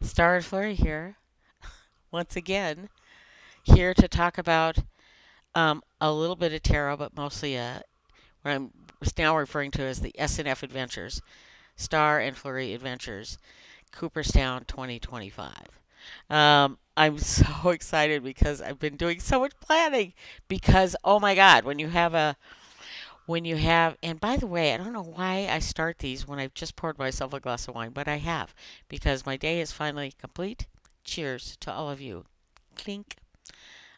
Star and Flurry here, once again, here to talk about a little bit of tarot, but mostly what I'm now referring to as the S&F Adventures, Star and Flurry Adventures, Cooperstown 2025. I'm so excited because I've been doing so much planning. Because oh my God, and by the way, I don't know why I start these when I've just poured myself a glass of wine, but I have because my day is finally complete. Cheers to all of you. Clink.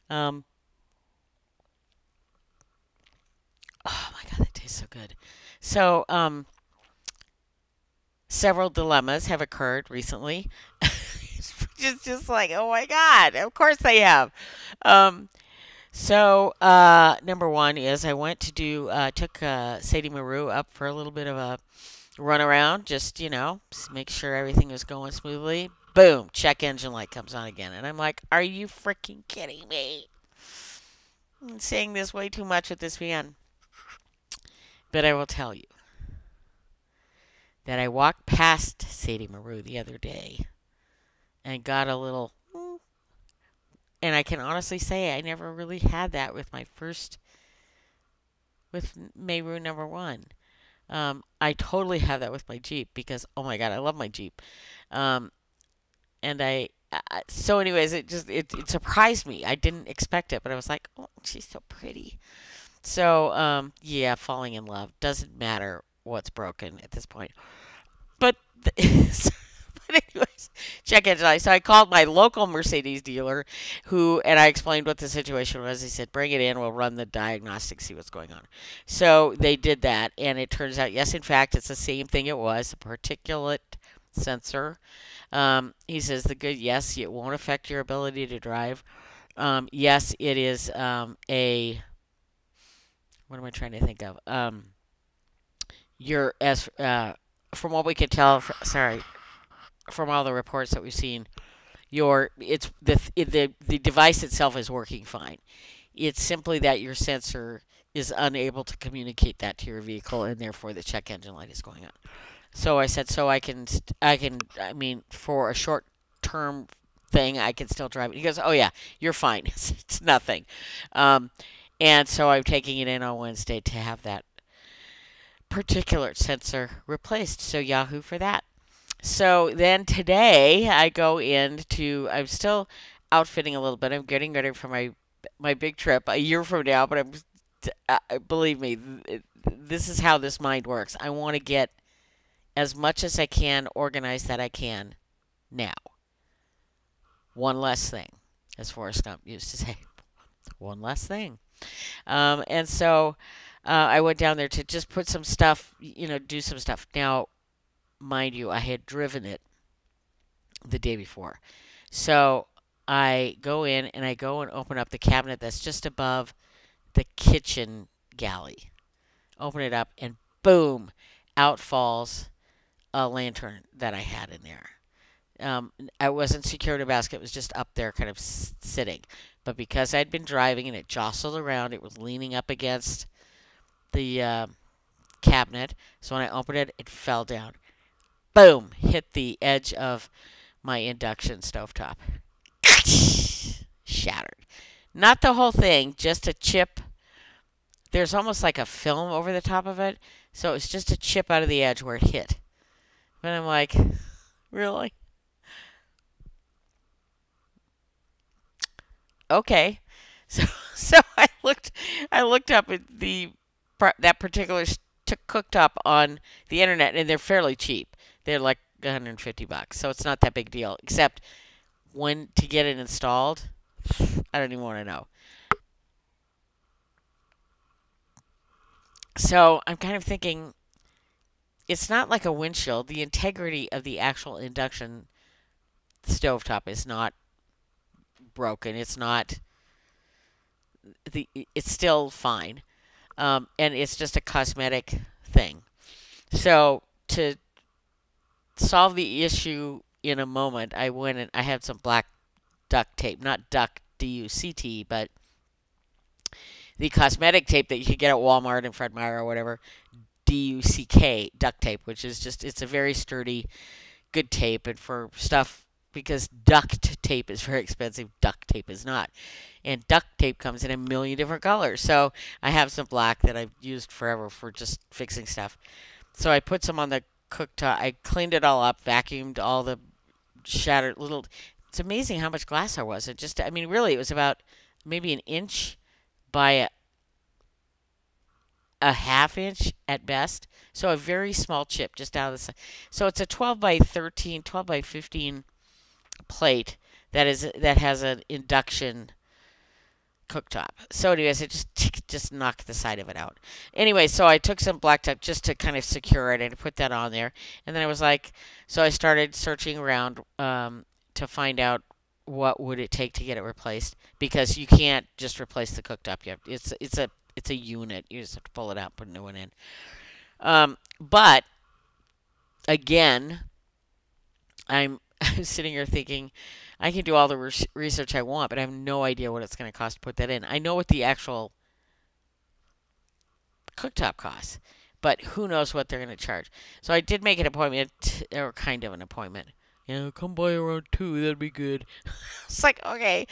Um, oh my God, that tastes so good. So, several dilemmas have occurred recently. Just like, oh my God, of course they have. Um, Number one is I went to took Sadie Maru up for a little bit of a run around, just make sure everything was going smoothly. Boom, check engine light comes on again. And I'm like, are you freaking kidding me? I'm saying this way too much with this van. But I will tell you that I walked past Sadie Maru the other day and got a little. And I can honestly say I never really had that with with Meru number one. I totally have that with my Jeep because, oh my God, I love my Jeep. Um, and so anyways, it surprised me. I didn't expect it, but I was like, oh, she's so pretty. So, yeah, falling in love doesn't matter what's broken at this point. But, but anyways, check engine light. So I called my local Mercedes dealer, and I explained what the situation was. He said, "Bring it in. We'll run the diagnostic, see what's going on." So they did that, and it turns out, yes, in fact, it's the same thing it was, a particulate sensor. He says yes, it won't affect your ability to drive. Yes, it is what am I trying to think of? You're as from what we can tell, sorry, from all the reports that we've seen, the device itself is working fine. It's simply that your sensor is unable to communicate that to your vehicle, and therefore the check engine light is going on. So I said, so I mean, for a short term thing, I can still drive it. He goes, oh yeah, you're fine. It's nothing. Um, and so I'm taking it in on Wednesday to have that particulate sensor replaced. So Yahoo for that. So then today I'm still outfitting a little bit. I'm getting ready for my big trip a year from now, but believe me, this is how this mind works. I want to get as much as I can organized that I can now. One less thing, as Forrest Gump used to say. One less thing. And so I went down there to just put some stuff, do some stuff. Now, mind you, I had driven it the day before. So I go in and I go and open up the cabinet that's just above the kitchen galley. Open it up and boom, out falls a lantern that I had in there. I wasn't secured in a basket. It was just up there kind of sitting. But because I'd been driving and it jostled around, it was leaning up against the cabinet. So when I opened it, it fell down. Boom! Hit the edge of my induction stovetop. Shattered. Not the whole thing, just a chip. There's almost like a film over the top of it. So it's just a chip out of the edge where it hit. But I'm like, really? Okay. So so I looked up at that particular cooked up on the internet, and they're fairly cheap. They're like $150, so it's not that big deal. Except when to get it installed, I don't even want to know. So I'm kind of thinking it's not like a windshield. The integrity of the actual induction stovetop is not broken. It's still fine. And it's just a cosmetic thing. So to solve the issue in a moment, I went and I had some black duct tape, not duct, D-U-C-T, but the cosmetic tape that you could get at Walmart and Fred Meyer or whatever, D-U-C-K, duct tape, which is it's a very sturdy, good tape, and for stuff because duct tape is very expensive. Duct tape is not. And duct tape comes in a million different colors. So I have some black that I've used forever for just fixing stuff. So I put some on the cooktop. I cleaned it all up, vacuumed all the shattered little. It's amazing how much glass there was. It just, I mean, really, it was about maybe an inch by a half inch at best. So a very small chip just out of the side. So it's a 12 by 13, 12 by 15 plate that has an induction cooktop. So anyways, it just knocked the side of it out. Anyway, so I took some blacktop just to kind of secure it and put that on there. And then I was like, so I started searching around to find out what would it take to get it replaced, because you can't just replace the cooktop. It's a unit. You just have to pull it out, put a new one in. But again, I'm sitting here thinking I can do all the research I want, but I have no idea what it's going to cost to put that in. I know what the actual cooktop costs, but who knows what they're going to charge. So I did make an appointment, or kind of an appointment. Come by around 2, that'd be good. It's like, okay,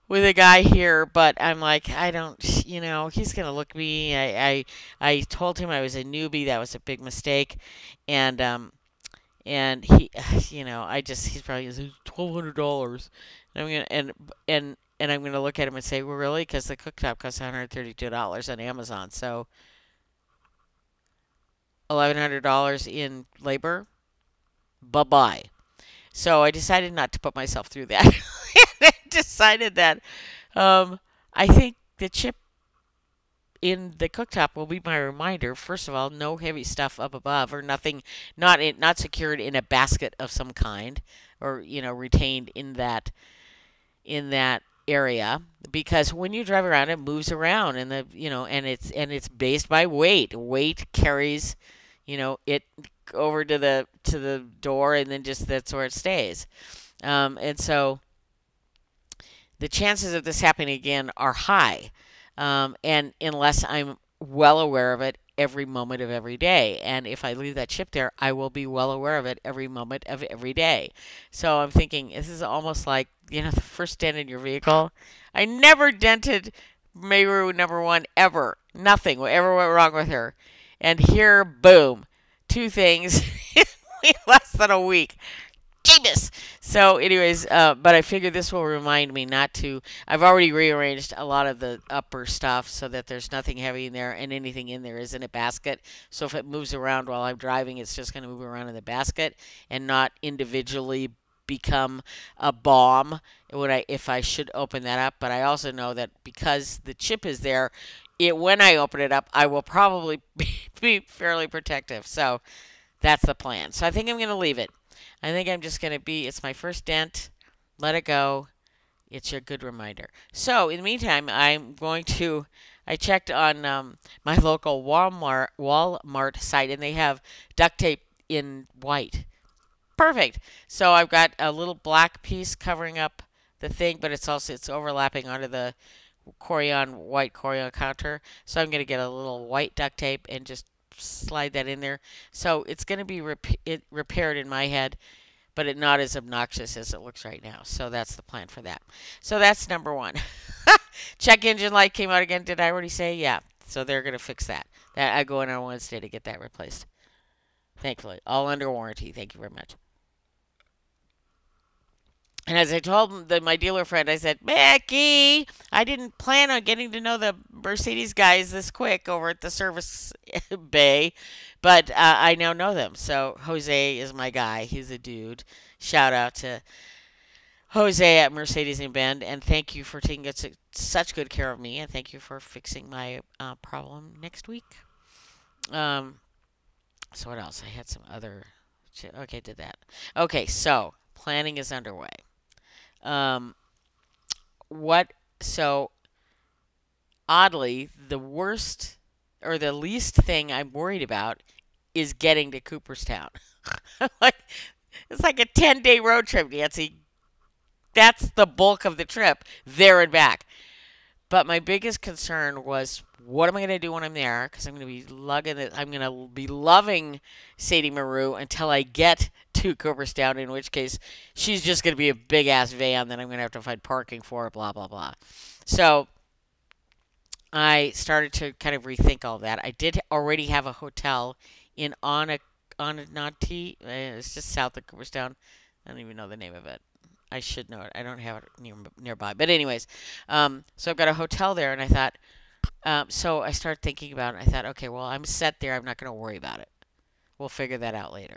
with a guy here, but I'm like, I don't, he's going to look at me. I told him I was a newbie. That was a big mistake. And he, he's probably $1,200, and I'm gonna look at him and say, well, really? Because the cooktop costs $132 on Amazon, so $1,100 in labor, bye bye. So I decided not to put myself through that. I decided that I think the chip in the cooktop will be my reminder. First of all, no heavy stuff up above, or nothing, not secured in a basket of some kind, or retained in that area, because when you drive around, it moves around, and and it's based by weight. Weight carries, it over to the door, and then just that's where it stays. And so the chances of this happening again are high. And unless I'm well aware of it every moment of every day. And if I leave that chip there, I will be well aware of it every moment of every day. So I'm thinking, this is almost like, the first dent in your vehicle. I never dented Meru #1 ever. Nothing ever went wrong with her. And here, boom, 2 things in less than a week. Jeebus! So anyways, but I figured this will remind me not to. I've already rearranged a lot of the upper stuff so that there's nothing heavy in there, and anything in there is in a basket. So if it moves around while I'm driving, it's just going to move around in the basket and not individually become a bomb if I should open that up. But I also know that because the chip is there, when I open it up, I will probably be fairly protective. So that's the plan. So I think I'm going to leave it. I think I'm just going to it's my first dent. Let it go. It's a good reminder. So in the meantime, I checked on my local Walmart site, and they have duct tape in white. Perfect. So I've got a little black piece covering up the thing, but it's overlapping onto the white Corian counter. So I'm going to get a little white duct tape and just slide that in there. So it's going to be repaired in my head, but it's not as obnoxious as it looks right now. So that's the plan for that. So that's #1. Check engine light came out again. Did I already say? Yeah. So they're going to fix that. I go in on Wednesday to get that replaced. Thankfully. All under warranty. Thank you very much. And as I told my dealer friend, I said, Becky, I didn't plan on getting to know the Mercedes guys this quick over at the service bay, but I now know them. So Jose is my guy. He's a dude. Shout out to Jose at Mercedes in Bend, and thank you for taking such good care of me, and thank you for fixing my problem next week. So what else? I had some other... Okay, did that. Okay, so planning is underway. So oddly, the worst or the least thing I'm worried about is getting to Cooperstown. It's like a 10-day road trip, Nancy. That's the bulk of the trip, there and back. But my biggest concern was, what am I going to do when I'm there? Because I'm going to be loving Sadie Maru until I get to Cooperstown, in which case she's just going to be a big ass van that I'm going to have to find parking for, blah, blah, blah. So I started to kind of rethink all that. I did already have a hotel in Onondaga. It's just south of Cooperstown. I don't even know the name of it. I should know it. I don't have it nearby. But anyways, so I've got a hotel there, and I thought, so I started thinking about it. I thought, okay, well, I'm set there. I'm not going to worry about it. We'll figure that out later.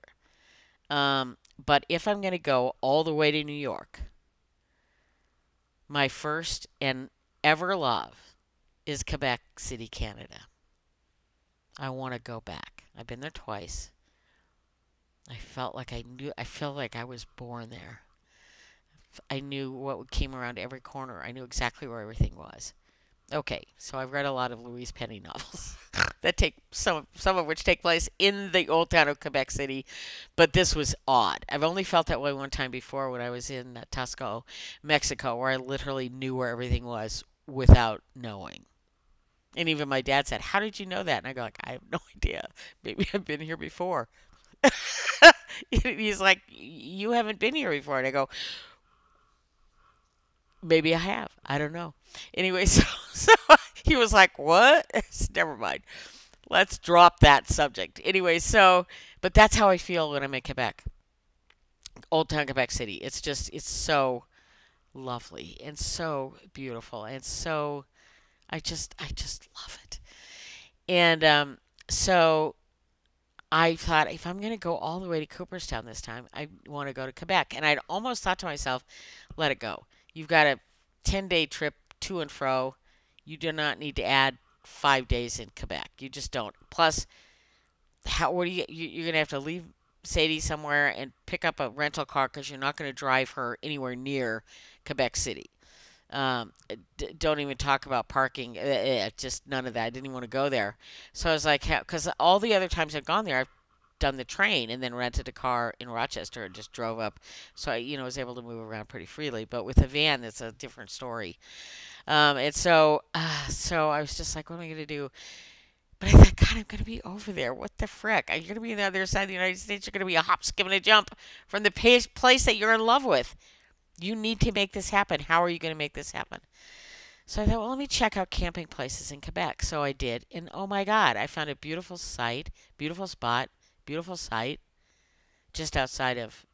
But if I'm going to go all the way to New York, my first and ever love is Quebec City, Canada. I want to go back. I've been there twice. I felt like I feel like I was born there. I knew what came around every corner. I knew exactly where everything was. Okay, so I've read a lot of Louise Penny novels that take some of which take place in the old town of Quebec City, but this was odd. I've only felt that way one time before when I was in Tasco, Mexico, where I literally knew where everything was without knowing. And even my dad said, "How did you know that?" And I go, like, "I have no idea. Maybe I've been here before." He's like, "You haven't been here before," and I go, maybe I have. I don't know. Anyway, so he was like, "What?" Never mind. Let's drop that subject. Anyway, but that's how I feel when I'm in Quebec. Old Town Quebec City. It's so lovely and so beautiful and so I just love it. And so I thought if I'm going to go all the way to Cooperstown this time, I want to go to Quebec. And I'd almost thought to myself, let it go. You've got a 10-day trip to and fro. You do not need to add 5 days in Quebec. You just don't. Plus, what do you're going to have to leave Sadie somewhere and pick up a rental car because you're not going to drive her anywhere near Quebec City. Don't even talk about parking. Just none of that. I didn't even want to go there. So I was like, because all the other times I've gone there, I've done the train and then rented a car in Rochester and just drove up. So I was able to move around pretty freely. But with a van, it's a different story. And so I was just like, what am I going to do? But I thought, God, I'm going to be over there. What the frick? You're going to be on the other side of the United States. You're going to be a hop, skip, and a jump from the place that you're in love with. You need to make this happen. How are you going to make this happen? So I thought, well, let me check out camping places in Quebec. So I did. And oh my God, I found a beautiful site, beautiful spot, beautiful site just outside of,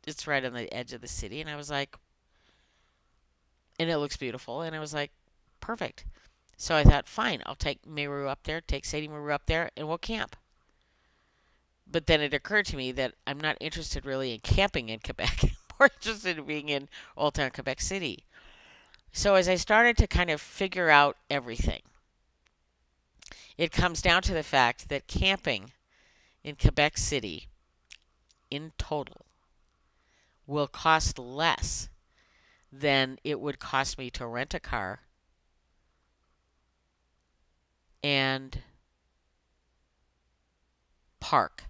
it's right on the edge of the city. And I was like, and it looks beautiful. And I was like, perfect. So I thought, fine, I'll take Meru up there, take Sadie Meru up there, and we'll camp. But then it occurred to me that I'm not interested really in camping in Quebec. I'm more interested in being in Old Town Quebec City. So as I started to kind of figure out everything, it comes down to the fact that camping in Quebec City in total will cost less than it would cost me to rent a car and park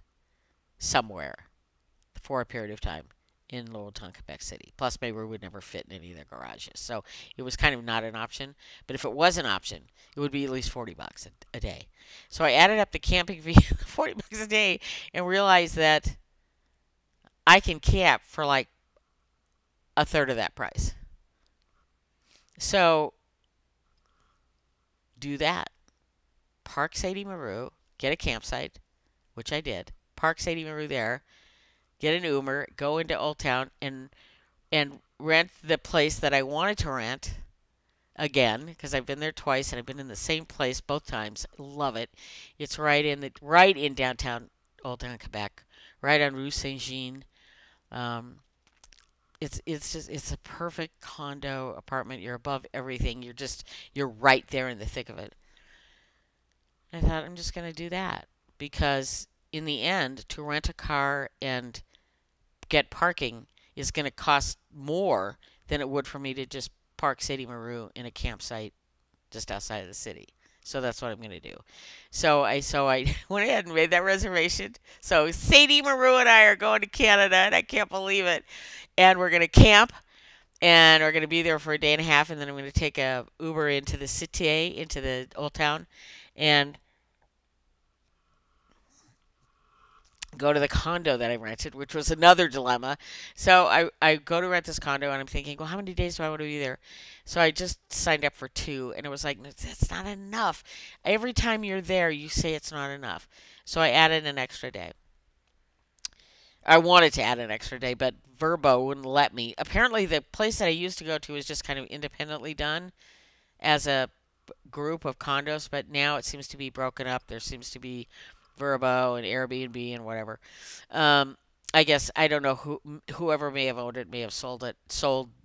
somewhere for a period of time in Old Town Quebec City. Plus, maybe we would never fit in any of their garages. So it was kind of not an option. But if it was an option, it would be at least $40 a day. So I added up the camping fee, $40 a day, and realized that I can camp for like a third of that price. So do that. Park Sadie Meru, get a campsite, which I did. Park Sadie Meru there, get an Uber, go into Old Town, and rent the place that I wanted to rent again, because I've been there twice and I've been in the same place both times. Love it. It's right in downtown Old Town Quebec, right on Rue Saint Jean. It's a perfect condo apartment. You're above everything. You're right there in the thick of it. I thought I'm just going to do that because in the end, to rent a car and get parking is going to cost more than it would for me to just park Sadie Meru in a campsite just outside of the city. So that's what I'm going to do. So I went ahead and made that reservation. So Sadie Meru and I are going to Canada, and I can't believe it. And we're going to camp, and we're going to be there for a day and a half, and then I'm going to take a Uber into the cité, into the Old Town, and go to the condo that I rented, which was another dilemma. So I go to rent this condo and I'm thinking, well, how many days do I want to be there? So I just signed up for 2 and it was like, that's not enough. Every time you're there, you say it's not enough. So I added an extra day. I wanted to add an extra day, but Verbo wouldn't let me. Apparently, the place that I used to go to is just kind of independently done as a group of condos, but now it seems to be broken up. There seems to be Verbo and Airbnb and whatever. I guess I don't know whoever may have owned it may have sold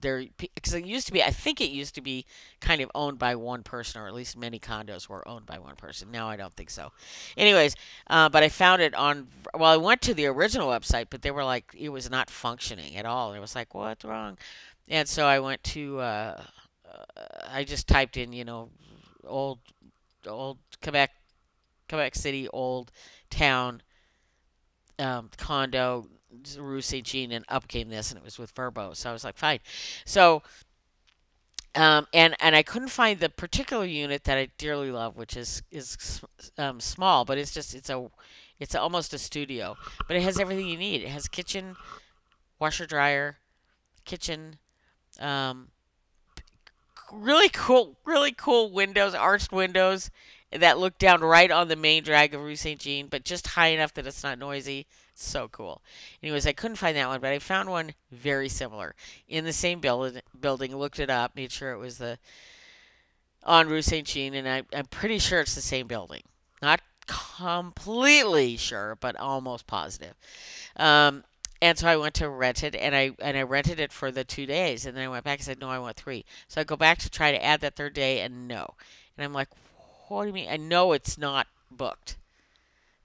their because it used to be. I think it used to be kind of owned by one person, or at least many condos were owned by one person. Now I don't think so. Anyways, but I found it on. Well, I went to the original website, but they were like it was not functioning at all. And it was like what's wrong? And so I went to. I just typed in old old Quebec City old town condo Rue St. Jean, and up came this, and it was with Verbo. So I was like, fine. So and I couldn't find the particular unit that I dearly love, which is small, but it's almost a studio, but it has everything you need. It has kitchen, washer dryer, kitchen, um, really cool windows, arched windows that look down right on the main drag of Rue St. Jean, but just high enough that it's not noisy. It's so cool. Anyways, I couldn't find that one, but I found one very similar in the same building. Looked it up, made sure it was the on Rue St. Jean, and I'm pretty sure it's the same building. Not completely sure, but almost positive. Um, and so I went to rent it, and I rented it for the 2 days, and then I went back and said, no, I want 3. So I go back to try to add that third day, and no. And I'm like, what do you mean? I know it's not booked,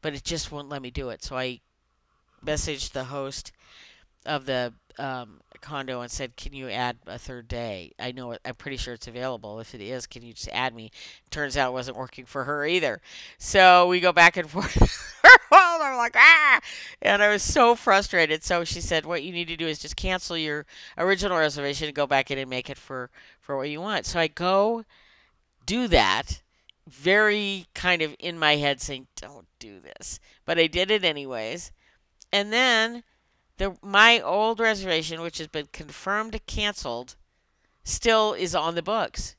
but it just won't let me do it. So I messaged the host of the condo and said, "Can you add a third day? I know it. I'm pretty sure it's available. If it is, can you just add me?" Turns out it wasn't working for her either. So we go back and forth. Well, they're like, ah, and I was so frustrated. So she said, "What you need to do is just cancel your original reservation and go back in and make it for what you want." So I go do that, very kind of in my head saying, "Don't do this," but I did it anyways. And then my old reservation, which has been confirmed canceled, still is on the books.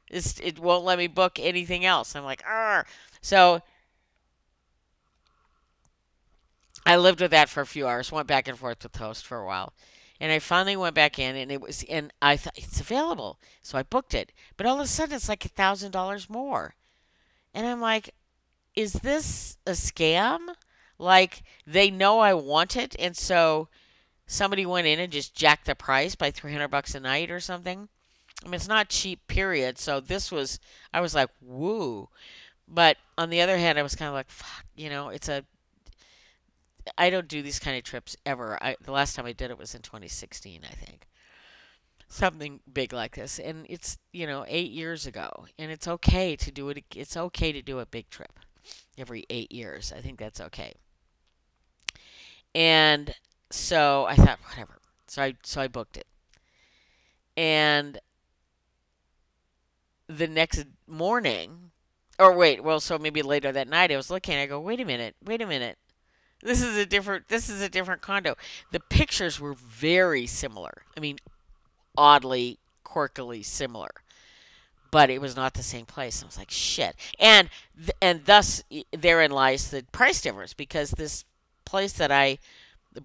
It won't let me book anything else. I'm like, ah. So I lived with that for a few hours, went back and forth with the host for a while. And I finally went back in, and I thought it's available. So I booked it. But all of a sudden, it's like $1,000 more. And I'm like, is this a scam? Like, they know I want it, and so somebody went in and just jacked the price by $300 a night or something. I mean, it's not cheap, period. So I was like, woo. But on the other hand, I was kind of like, fuck, I don't do these kind of trips ever. The last time I did it was in 2016, I think. Something big like this. And it's, 8 years ago. And it's okay to do it. It's okay to do a big trip every 8 years. I think that's okay. And so I thought, whatever. So I booked it. And the next morning, or wait, well, so maybe later that night, I was looking. I go, wait a minute. This is a different condo. The pictures were very similar. I mean, oddly, quirkily similar, but it was not the same place. I was like, shit. And thus therein lies the price difference, because this place that I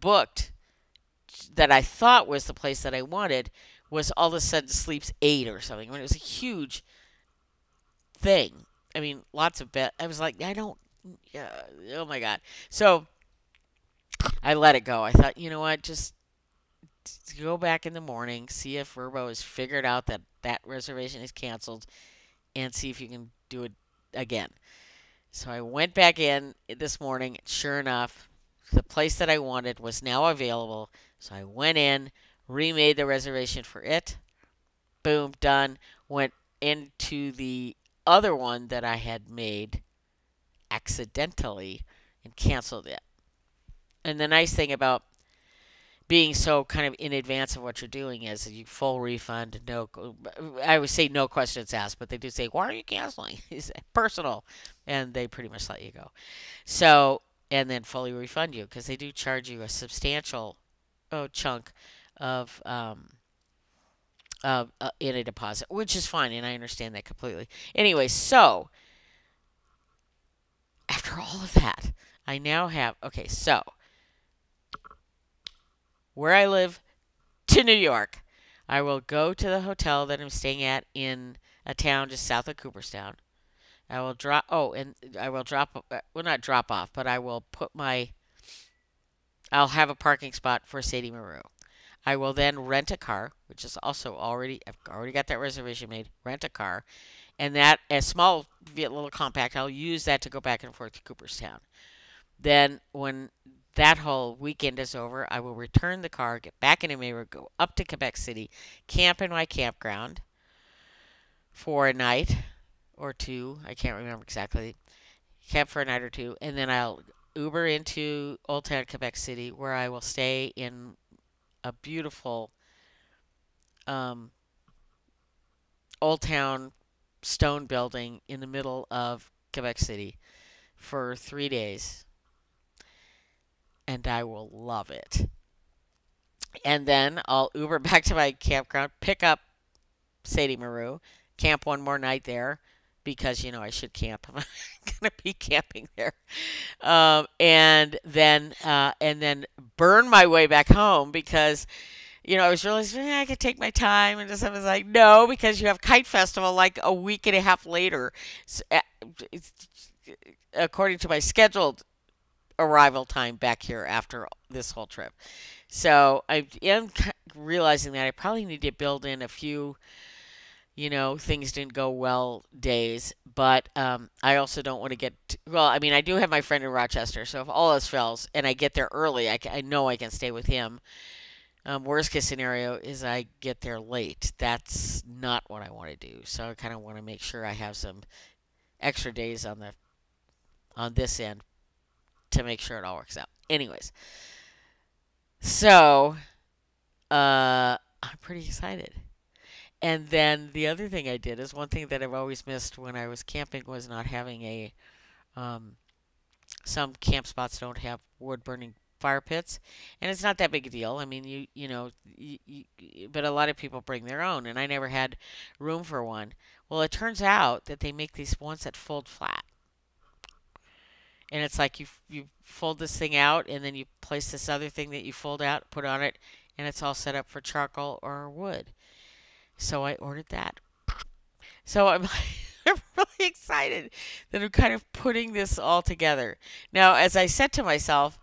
booked, that I thought was the place that I wanted, was all of a sudden Sleeps 8 or something. I mean, it was a huge thing. I mean, lots of bed. I was like, I don't. Yeah, oh my god. So I let it go. I thought, you know what, just go back in the morning, see if Verbo has figured out that reservation is canceled, and see if you can do it again. So I went back in this morning. Sure enough, the place that I wanted was now available. So I went in, remade the reservation for it. Boom, done. Went into the other one that I had made accidentally and canceled it. And the nice thing about being so kind of in advance of what you're doing is you full refund. No, I would say no questions asked, but they do say, "Why are you canceling?" It's personal, and they pretty much let you go. So and then fully refund you because they do charge you a substantial chunk of in a deposit, which is fine, and I understand that completely. Anyway, so after all of that, I now have okay. So where I live to New York, I will go to the hotel that I'm staying at in a town just south of Cooperstown. I will drop. Oh, and I will drop. Well, not drop off, but I will put my. I'll have a parking spot for Sadie Maru. I will then rent a car, which is also already. I've already got that reservation made. Rent a car, and that a small little compact. I'll use that to go back and forth to Cooperstown. Then when that whole weekend is over, I will return the car, get back into Mayo, go up to Quebec City, camp in my campground for a night or two. I can't remember exactly. Camp for a night or two, and then I'll Uber into Old Town Quebec City, where I will stay in a beautiful um, Old Town stone building in the middle of Quebec City for 3 days, and I will love it. And then I'll Uber back to my campground, pick up Sadie Maru, camp one more night there because I should camp. I'm gonna be camping there, and then burn my way back home because I was realizing I could take my time, and just I was like, no, because you have Kite Festival like a week and a half later, it's, according to my scheduled arrival time back here after this whole trip. So I am realizing that I probably need to build in a few, things didn't go well days, but I also don't want to well, I mean, I do have my friend in Rochester, so if all else fails and I get there early, I know I can stay with him. Worst case scenario is I get there late. That's not what I want to do. So I kind of want to make sure I have some extra days on this end to make sure it all works out. Anyways, so I'm pretty excited. And then the other thing I did is one thing that I've always missed when I was camping was not having um, some camp spots don't have wood burning fire pits, and it's not that big a deal. I mean, but a lot of people bring their own, and I never had room for one. Well, it turns out that they make these ones that fold flat, and it's like you fold this thing out, and then you place this other thing that you fold out, put on it, and it's all set up for charcoal or wood. So I ordered that. So I'm I'm really excited that I'm kind of putting this all together. Now, as I said to myself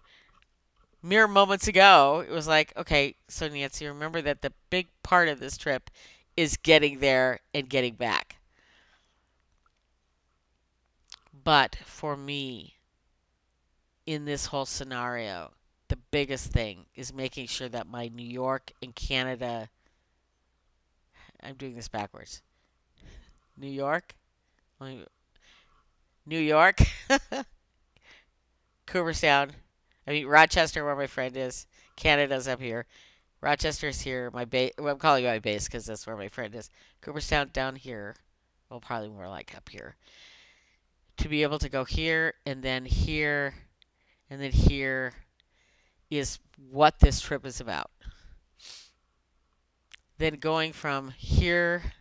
mere moments ago, it was like, okay, so Nancy, remember that the big part of this trip is getting there and getting back. But for me, in this whole scenario, the biggest thing is making sure that my New York and Canada, I'm doing this backwards. New York, New York, Cooperstown. I mean Rochester, where my friend is. Canada's up here. Rochester's here. My base. Well, I'm calling it my base because that's where my friend is. Cooperstown down here. Well, probably more like up here. To be able to go here and then here and then here is what this trip is about. Then going from here,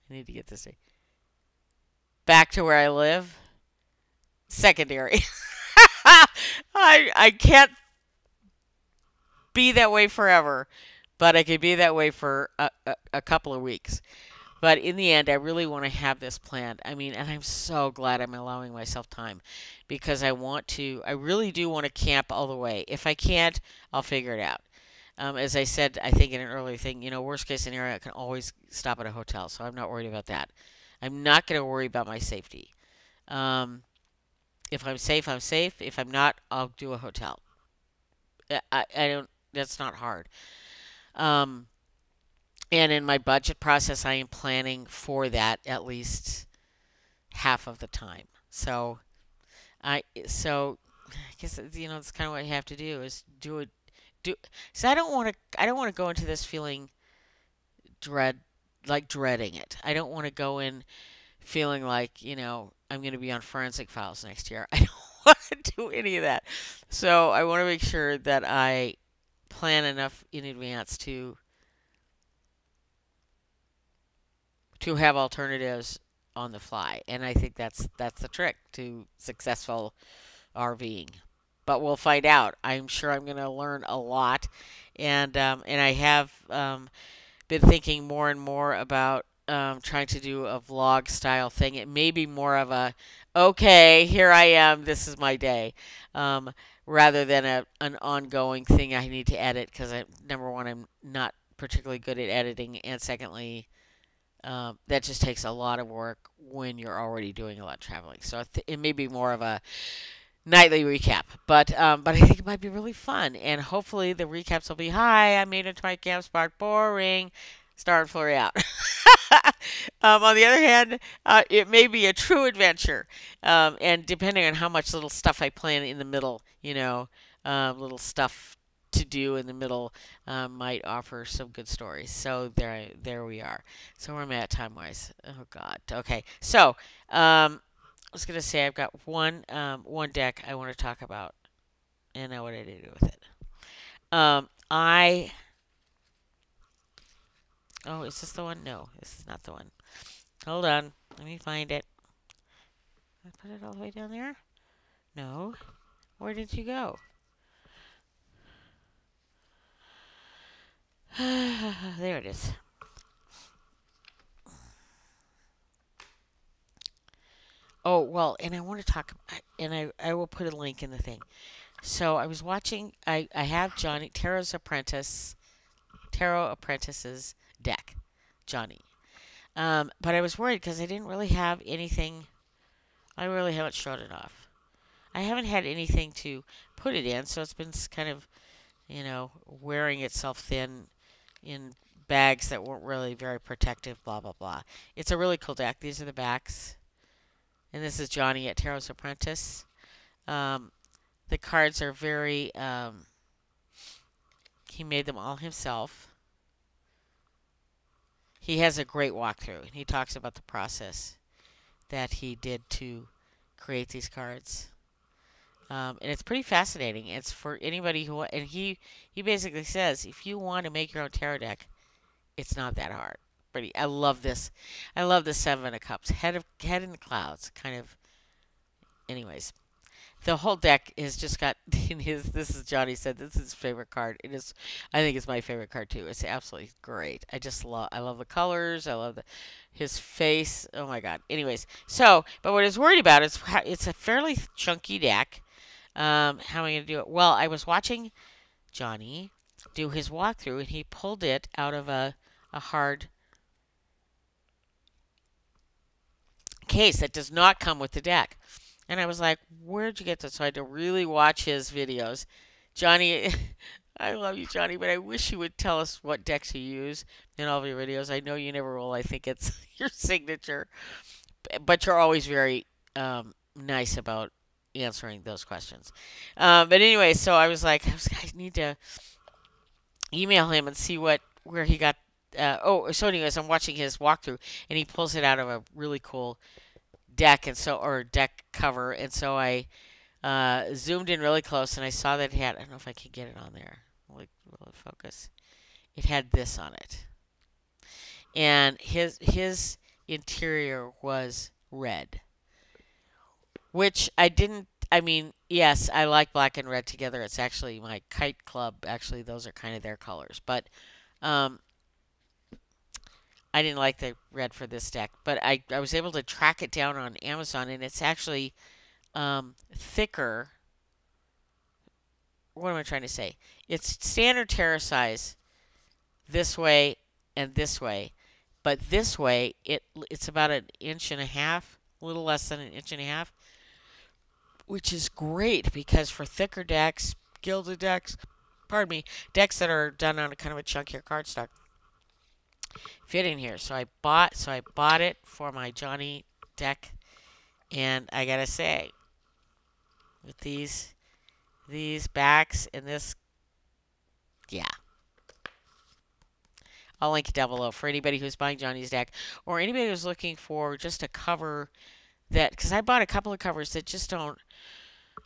I need to get this thing back to where I live. Secondary. I can't be that way forever, but I could be that way for a couple of weeks. But in the end, I really want to have this planned. I mean, and I'm so glad I'm allowing myself time because I really do want to camp all the way. If I can't, I'll figure it out. As I said, I think in an earlier thing, worst case scenario, I can always stop at a hotel, so I'm not worried about that. I'm not going to worry about my safety. If I'm safe, I'm safe. If I'm not, I'll do a hotel. I don't. That's not hard. Um, and in my budget process, I am planning for that at least half of the time. I guess that's kind of what you have to do is do it. So I don't want to go into this feeling dreading it. I don't want to go in feeling like I'm going to be on Forensic Files next year. I don't want to do any of that. So I want to make sure that I plan enough in advance to have alternatives on the fly. And I think that's the trick to successful RVing. But we'll find out. I'm sure I'm going to learn a lot, and I have been thinking more and more about trying to do a vlog style thing. It may be more of a, okay, here I am, this is my day, um, rather than an ongoing thing I need to edit because number one, I'm not particularly good at editing, and secondly, that just takes a lot of work when you're already doing a lot of traveling. So it may be more of a nightly recap, but I think it might be really fun, and hopefully the recaps will be, hi, I made it to my camp spot, boring, star and flurry out. On the other hand, it may be a true adventure, and depending on how much little stuff I plan in the middle, little stuff to do in the middle might offer some good stories. So there we are. So where am I at time wise? Oh God. Okay. So I was gonna say I've got one deck I want to talk about, and I what I do with it. I Oh, is this the one? No, this is not the one. Hold on, let me find it. I put it all the way down there. No, where did you go? There it is. Oh well, and I want to talk, and I will put a link in the thing. So I was watching. I have Johnny Tarot Apprentice's deck, Johnny. But I was worried because I didn't really have anything. I really haven't showed it off. I haven't had anything to put it in, so it's been kind of, wearing itself thin in bags that weren't really very protective. Blah blah blah. It's a really cool deck. These are the backs, and this is Johnny at Tarot's Apprentice. The cards are very. He made them all himself. He has a great walkthrough, and he talks about the process that he did to create these cards. And it's pretty fascinating. It's for anybody and he basically says, if you want to make your own tarot deck, it's not that hard. Pretty. I love this. I love the Seven of Cups, head in the clouds, kind of. Anyways, the whole deck is just got in his. This is Johnny said this is his favorite card. It is. I think it's my favorite card too. It's absolutely great. I love the colors. I love his face. Oh my God. Anyways, but what I was worried about is it's a fairly chunky deck. How am I going to do it? Well, I was watching Johnny do his walkthrough, and he pulled it out of a hard case that does not come with the deck. And I was like, where'd you get this? So I had to really watch his videos. Johnny, I love you, Johnny, but I wish you would tell us what decks you use in all of your videos. I know you never will. I think it's your signature. But you're always very nice about answering those questions. But anyway, so I was like, I need to email him and see where he got. So anyways, I'm watching his walkthrough, and he pulls it out of a really cool deck, or deck cover, and so I zoomed in really close, and I saw that it had. I don't know if I can get it on there. Will it focus? It had this on it, and his interior was red, which I didn't. I mean, yes, I like black and red together. It's actually my kite club. Actually, those are kind of their colors, but I didn't like the red for this deck. But I was able to track it down on Amazon, and it's actually thicker. What am I trying to say? It's standard tarot size this way and this way, but this way it's about 1.5 inches, a little less than 1.5 inches, which is great because for thicker decks, gilded decks, pardon me, decks that are done on a kind of a chunkier cardstock, fit in here. So I bought it for my Johnny deck, and I gotta say, with these backs and this, yeah. I'll link it down below for anybody who's buying Johnny's deck, or anybody who's looking for just a cover that, because I bought a couple of covers that just don't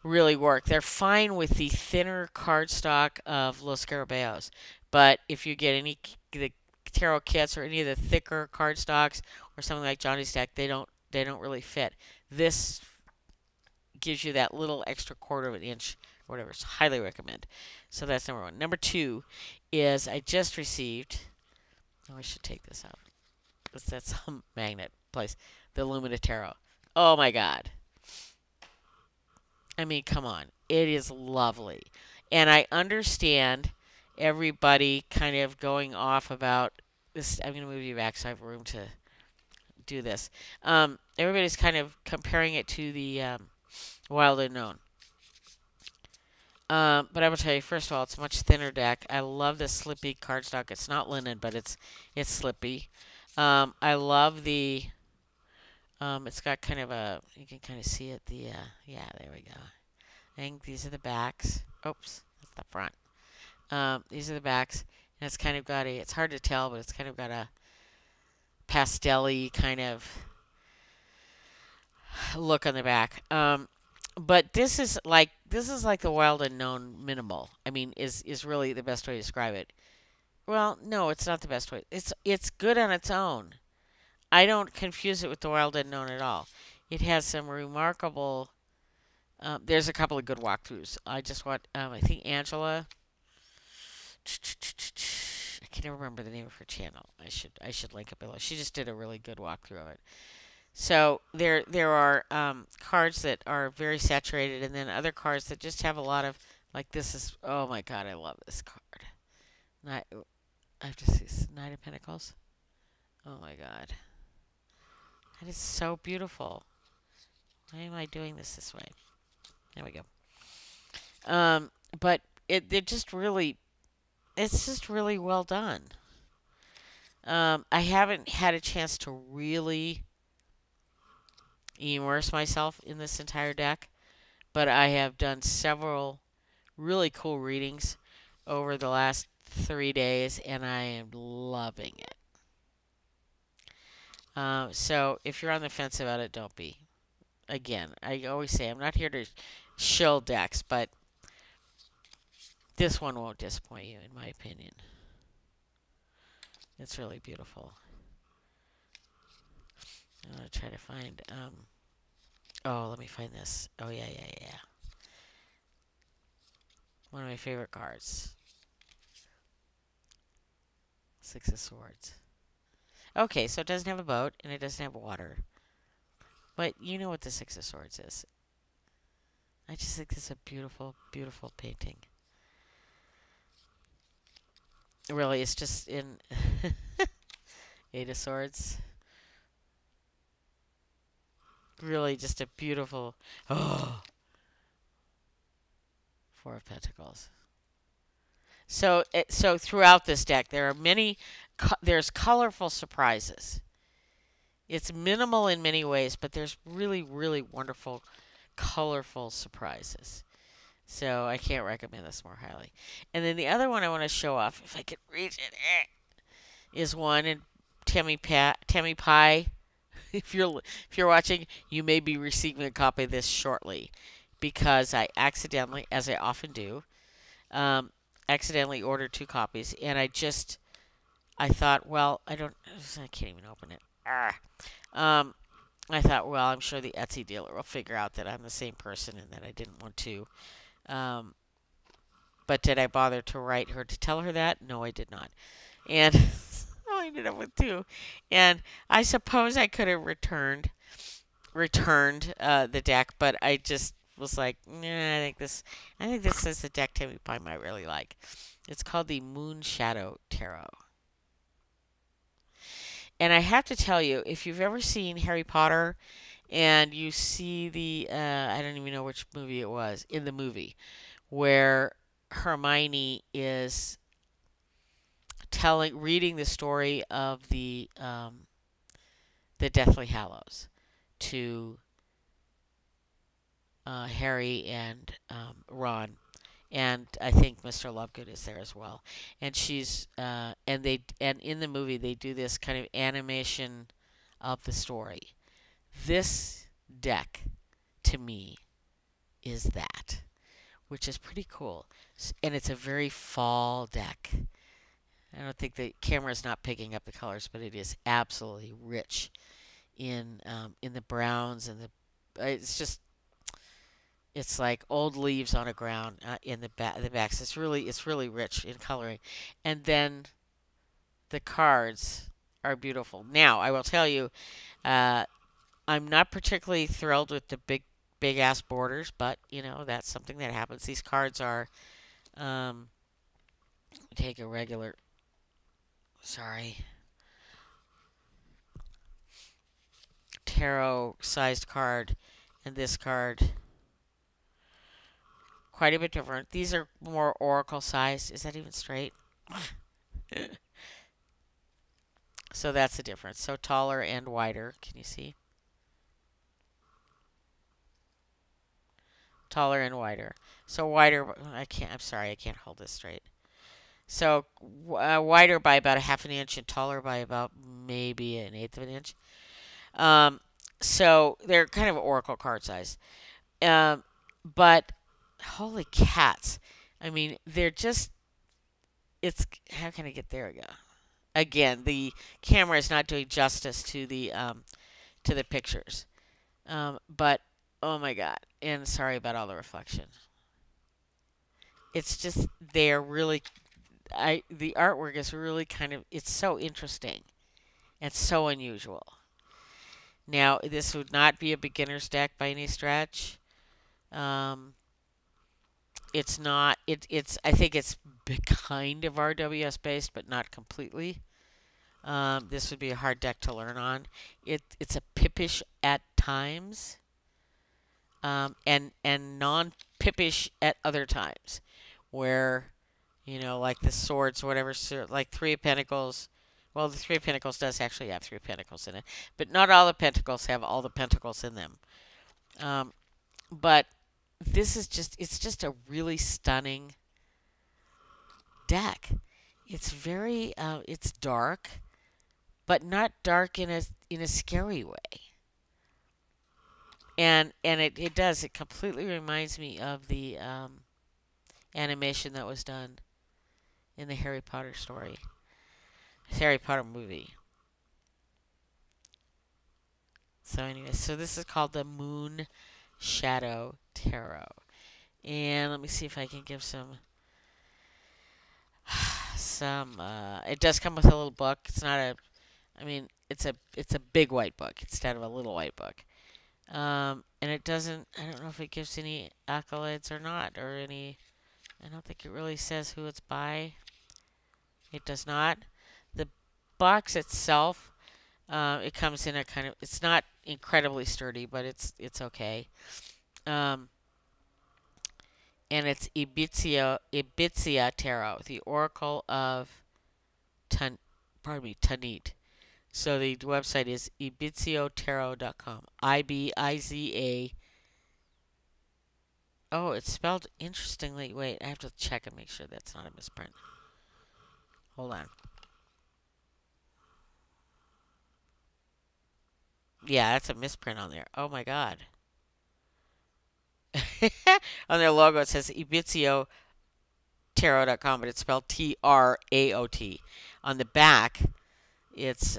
really work. They're fine with the thinner cardstock of Los Scarabaeos, but if you get the tarot kits or any of the thicker cardstocks or something like Johnny's deck, they don't really fit. This gives you that little extra quarter of an inch or whatever. So highly recommend. So that's number one. Number two is I just received. Oh, I should take this out. That's some magnet place. The Lumina Tarot. Oh my God. I mean, come on. It is lovely. And I understand everybody kind of going off about this. I'm going to move you back so I have room to do this. Everybody's kind of comparing it to the Wild Unknown. But I will tell you, first of all, it's a much thinner deck. I love the slippy cardstock. It's not linen, but it's slippy. I love the. It's got kind of a. You can kind of see it. Yeah, there we go. I think these are the backs. Oops, that's the front. These are the backs, and it's kind of got a. It's hard to tell, but it's kind of got a pastel-y kind of look on the back. But this is like the Wild Unknown minimal. I mean, is really the best way to describe it. Well, no, it's not the best way. It's good on its own. I don't confuse it with the Wild Unknown at all. It has some remarkable. There's a couple of good walkthroughs. I just want. I think Angela. I can't remember the name of her channel. I should link it below. She just did a really good walkthrough of it. So there are cards that are very saturated, and then other cards that just have a lot of like this is. Oh my God, I love this card. I have to see Knight of Pentacles. Oh my God, that is so beautiful. Why am I doing this way? There we go. But it's just really well done. I haven't had a chance to really immerse myself in this entire deck, but I have done several really cool readings over the last 3 days, and I am loving it. So if you're on the fence about it, don't be. Again, I always say I'm not here to shill decks, but this one won't disappoint you, in my opinion. It's really beautiful. I'm going to try to find... oh, let me find this. Oh, yeah. One of my favorite cards. Six of Swords. Okay, so it doesn't have a boat, and it doesn't have water. But you know what the Six of Swords is. I just think this is a beautiful, beautiful painting. Really, it's just in Eight of Swords. Really just a beautiful... Oh! Four of Pentacles. So throughout this deck, there are there's colorful surprises. It's minimal in many ways, but there's really, really wonderful, colorful surprises. So I can't recommend this more highly. And then the other one I want to show off, if I can reach it, is one in Tammy Pie. If you're watching, you may be receiving a copy of this shortly, because I accidentally, as I often do, accidentally ordered 2 copies, and I thought, well, I can't even open it. I thought, well, I'm sure the Etsy dealer will figure out that I'm the same person and that I didn't want to. But did I bother to write her to tell her that? No, I did not. And I ended up with 2. And I suppose I could have returned the deck, but I just was like, nah, I think this is the deck Tammy Pie might really like. It's called the Moon Shadow Tarot. And I have to tell you, if you've ever seen Harry Potter and you see the, I don't even know which movie it was, in the movie, where Hermione is reading the story of the Deathly Hallows to Harry and Ron, and I think Mr. Lovegood is there as well. And and in the movie they do this kind of animation of the story. This deck, to me, is that, which is pretty cool. And it's a very fall deck. I don't think the camera is not picking up the colors, but it is absolutely rich in the browns and the. It's just it's like old leaves on a ground in the backs. It's really rich in coloring, and then the cards are beautiful. Now I will tell you, uh, I'm not particularly thrilled with the big ass borders, but that's something that happens. These cards are um, take a regular. Sorry. Tarot sized card and this card quite a bit different. These are more oracle sized. Is that even straight? So that's the difference. So taller and wider. Can you see? Taller and wider. So wider. I can't. I'm sorry. I can't hold this straight. So wider by about a half an inch and taller by about maybe an eighth of an inch. Um, so they're kind of oracle card size. But holy cats. I mean, they're just. How can I get there again? Again, the camera is not doing justice to the pictures. But oh my god, and sorry about all the reflection. It's just they're really, the artwork is really it's so interesting and so unusual. Now this would not be a beginner's deck by any stretch. Um, it's not. It's I think it's kind of RWS based, but not completely. This would be a hard deck to learn on. It's a pippish at times, and non-pippish at other times, where like the swords, whatever, like Three of Pentacles. Well, the Three of Pentacles does actually have Three of Pentacles in it, but not all the Pentacles have all the Pentacles in them. But this is it's just a really stunning deck. It's very, it's dark, but not dark in a scary way. And it does. It completely reminds me of the animation that was done in the Harry Potter story, Harry Potter movie. So anyway, so this is called the Moon Shadow Tarot. And let me see if I can give it does come with a little book. It's not I mean, it's a big white book instead of a little white book. And it doesn't, I don't know if it gives any accolades or not, or any, I don't think it really says who it's by. It does not. The box itself, it comes in a kind of, it's not incredibly sturdy, but it's okay. And it's Ibiza Tarot, the Oracle of Tanit. So the website is ibiziotarot.com. IBIZA. Oh, it's spelled interestingly. Wait, I have to check and make sure that's not a misprint. Hold on. Yeah, that's a misprint on there. Oh my god. On their logo it says ibiziotarot.com, but it's spelled TRAOT. On the back, it's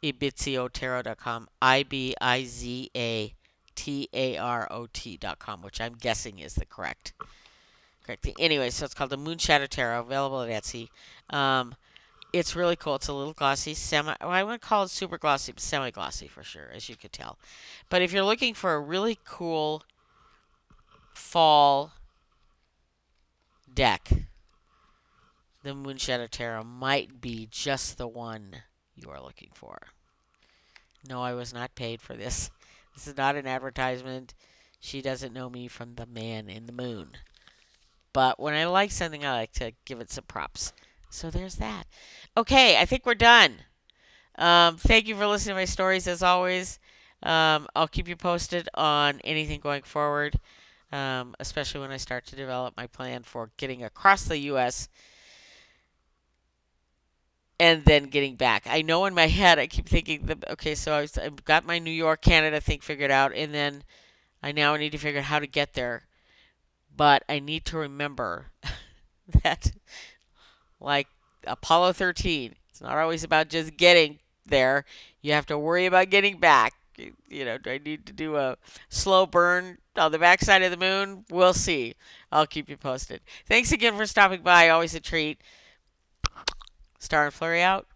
ibiziotarot.com, IBIZATAROT.com, which I'm guessing is the correct thing. Anyway, so it's called the Moon Shadow Tarot, available at Etsy. It's really cool. It's a little glossy, I wouldn't call it super glossy, but semi-glossy for sure, as you could tell. But if you're looking for a really cool fall deck, the Moon Shadow Tarot might be just the one you are looking for. No, I was not paid for this. This is not an advertisement. She doesn't know me from the man in the moon. But when I like something, I like to give it some props. So there's that. Okay, I think we're done. Thank you for listening to my stories, as always. I'll keep you posted on anything going forward, especially when I start to develop my plan for getting across the U.S. and then getting back. I know in my head I keep thinking, okay, so I've got my New York, Canada thing figured out, and then I now need to figure out how to get there. But I need to remember that, like Apollo 13, it's not always about just getting there. You have to worry about getting back. Do I need to do a slow burn on the backside of the moon? We'll see. I'll keep you posted. Thanks again for stopping by. Always a treat. Star and Flurry out.